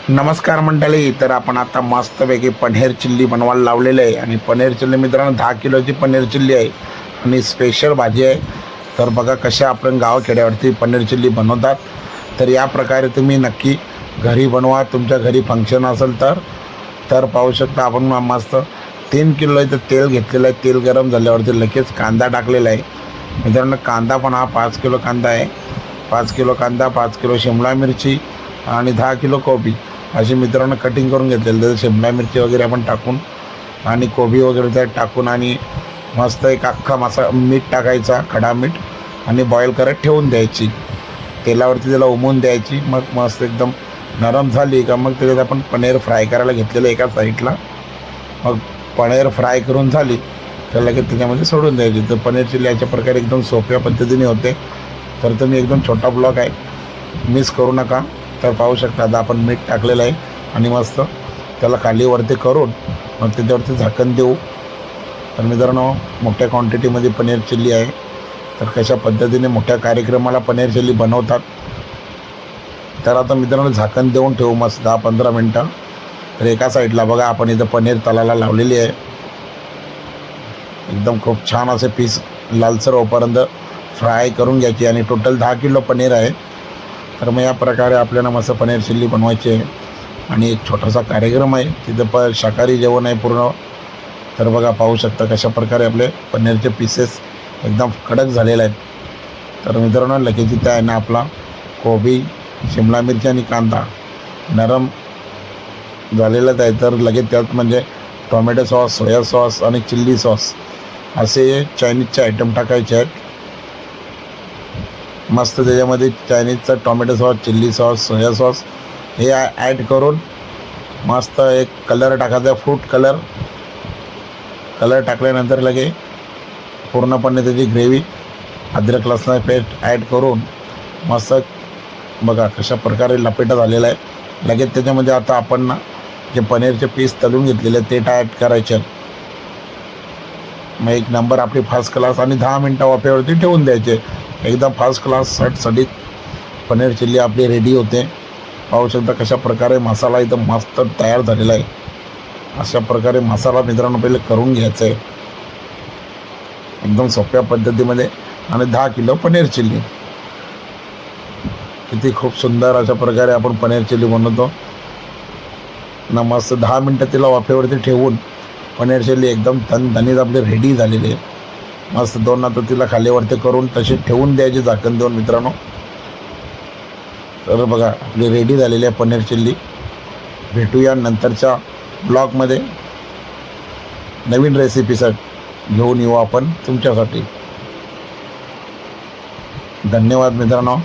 नमस्कार मंडळी. तर आपण आता मस्तपैकी पनीर चिल्ली बनवायला लावलेलं आहे. आणि पनीर चिल्ली मित्रांनो 10 किलोची पनीर चिल्ली आहे आणि स्पेशल भाजी आहे. तर बघा कशा आपण गावखेड्यावरती पनीर चिल्ली बनवतात. तर या प्रकारे तुम्ही नक्की घरी बनवा. तुमच्या घरी फंक्शन असेल तर पाहू शकता. आपण मस्त 3 किलो इथं तेल घेतलेलं आहे. तेल गरम झाल्यावरती लगेच कांदा टाकलेला आहे मित्रांनो. कांदा पण हा 5 किलो कांदा आहे. 5 किलो कांदा, 5 किलो शिमला मिरची आणि 10 किलो कोबी अशी मित्रांनो कटिंग करून घेतलेलं. तर शिमला मिरची वगैरे आपण टाकून आणि कोबी वगैरे त्यात टाकून आणि मस्त एक अख्खा मीठ टाकायचा, खडा मीठ, आणि बॉईल करत ठेवून द्यायची. तेलावरती त्याला उमवून द्यायची. मग मस्त एकदम नरम झाली का मग त्याच्यात आपण पनीर फ्राय करायला घेतलेलं एका साईडला. मग पनीर फ्राय करून झाली तर लगेच त्याच्यामध्ये सोडून द्यायची. तर पनीर चिल्ली अशा प्रकारे एकदम सोप्या पद्धतीने होते. तर तुम्ही एकदम छोटा ब्लॉग आहे, मिस करू नका. तर पाहू शकता आता आपण मीठ टाकलेलं आहे आणि मस्त त्याला खालीवरती करून मग त्याच्यावरती झाकण देऊ. तर मित्रांनो मोठ्या क्वांटिटीमध्ये पनीर चिल्ली आहे. तर कशा पद्धतीने मोठ्या कार्यक्रमाला पनीर चिल्ली बनवतात. तर आता मित्रांनो झाकण देऊन ठेवू मस्त 10-15 मिनटं. तर एका साईडला बघा आपण इथं पनीर तलाला लावलेली आहे. एकदम खूप छान असे पीस लालसर होईपर्यंत फ्राय करून घ्यायची. आणि टोटल 10 किलो पनीर आहे. तर मग या प्रकारे आपल्याला मस्त पनीर चिल्ली बनवायची आहे. आणि एक छोटासा कार्यक्रम आहे तिथं शाकाहारी जेवण आहे पूर्ण. तर बघा पाहू शकता कशा प्रकारे आपले पनीरचे पीसेस एकदम कडक झालेले आहेत. तर मित्रांनो लगेच इथं आहे ना आपला कोबी, शिमला मिरची आणि कांदा नरम झालेलाच आहे. तर लगेच त्यात म्हणजे टोमॅटो सॉस, सोया सॉस आणि चिल्ली सॉस असे चायनीजचे आयटम टाकायचे आहेत. मस्त त्याच्यामध्ये चायनीजचा tomato sauce, chilli sauce, soya sauce हे ॲड करून मस्त एक कलर टाकायचा, फ्रूट कलर टाकल्यानंतर लगे पूर्णपणे त्याची ग्रेव्ही अद्रक लसण पेस्ट ॲड करून मस्त बघा कशा प्रकारे लपेटा झालेला आहे. लगेच त्याच्यामध्ये आता आपण ना जे पनीरचे पीस तळून घेतलेले ते ॲड करायचे. मग एक नंबर आपली फर्स्ट क्लास आणि 10 मिनटं वाफेवरती ठेवून द्यायचे. एकदम फर्स्ट क्लास सटसटीत पनीर चिल्ली आपली रेडी होते. पाहू शकता कशा प्रकारे मसाला एकदम मस्त तयार झालेला आहे. अशा प्रकारे मसाला मित्रांनो पहिले करून घ्यायचा आहे एकदम सोप्या पद्धतीमध्ये. आणि 10 किलो पनीर चिल्ली किती खूप सुंदर अशा प्रकारे आपण पनीर चिल्ली बनवतो ना. मस्त 10 मिनटं तिला वाफेवरती ठेवून पनीर चिल्ली एकदम धणधणीत आपली रेडी झालेली आहे. मस्त 2 आता तिला खालीवरती करून तशी ठेवून द्यायची झाकण देऊन मित्रांनो. तर बघा आपली रेडी झालेली आहे पनीर चिल्ली. भेटूया नंतरच्या ब्लॉगमध्ये नवीन रेसिपीसाठी घेऊन येऊ आपण तुमच्यासाठी. धन्यवाद मित्रांनो.